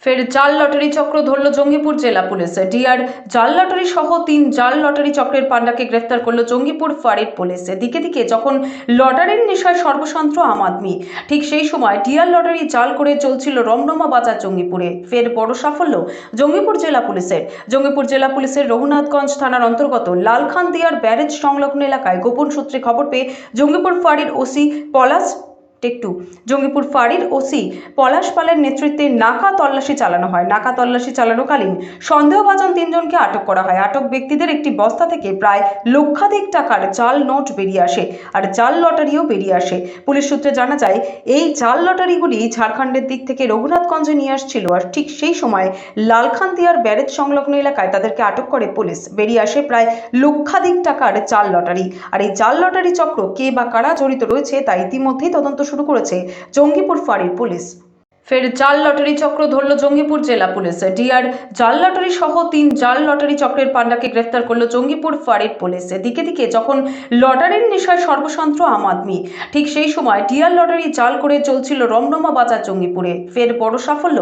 ফের জাল লটারি চক্র ধরল জঙ্গিপুর জেলা পুলিশ। ডিআর জাল লটারি সহ 3 জাল লটারি চক্রের পান্ডাকে গ্রেফতার করল জঙ্গিপুর ফাঁড়ির পুলিশ। দিকে দিকে যখন লটারির নেশায় সর্বশান্ত আম আদমি, ঠিক সেই সময় ডিআর লটারি জাল করে চলছিল রমরমা বাজার জঙ্গিপুরে। ফের বড় সাফল্য জঙ্গিপুর জেলা পুলিশের। জঙ্গিপুর জেলা পুলিশের রঘুনাথগঞ্জ থানার অন্তর্গত লালখান দিয়ার ব্যারেজ সংলগ্ন এলাকায় গোপন সূত্রে খবর পেয়ে জঙ্গিপুর ফাঁড়ির ওসি পলাশ জঙ্গিপুর ফাঁড়ির ওসি পলাশ পালের নেতৃত্বে নাকা তল্লাশি চালানো হয়। নাকা তল্লাশি চালানোকালীন সন্দেহভাজন 3 জনকে আটক করা হয়। আটক ব্যক্তিদের একটি বস্তা থেকে প্রায় লক্ষাধিক টাকার জাল নোট বেরিয়ে আসে আর জাল লটারিও বেরিয়ে আসে। পুলিশ সূত্রে জানা যায়, এই জাল লটারিগুলি ঝাড়খণ্ডের দিক থেকে রঘুনাথগঞ্জে নিয়ে আসছিল আর ঠিক সেই সময় লালখানদিয়ার ব্যারেজ সংলগ্ন এলাকায় তাদেরকে আটক করে পুলিশ। বেরিয়ে আসে প্রায় লক্ষাধিক টাকার জাল লটারি। আর এই জাল লটারি চক্র কে বা কারা জড়িত রয়েছে তা ইতিমধ্যেই তদন্ত শুরু করেছে জঙ্গিপুর ফাঁড়ির পুলিশ। ফের জাল লটারি চক্র ধরল জঙ্গিপুর জেলা পুলিশ। ডিআর জাল লটারি সহ 3 জাল লটারি চক্রের পান্ডাকে গ্রেফতার করল জঙ্গিপুর ফাঁড়ির পুলিশ। দিকে দিকে যখন লটারির নেশায় সর্বশান্ত আম আদমি, ঠিক সেই সময় ডিআর লটারি জাল করে চলছিল রমরমা বাজার জঙ্গিপুরে। ফের বড় সাফল্য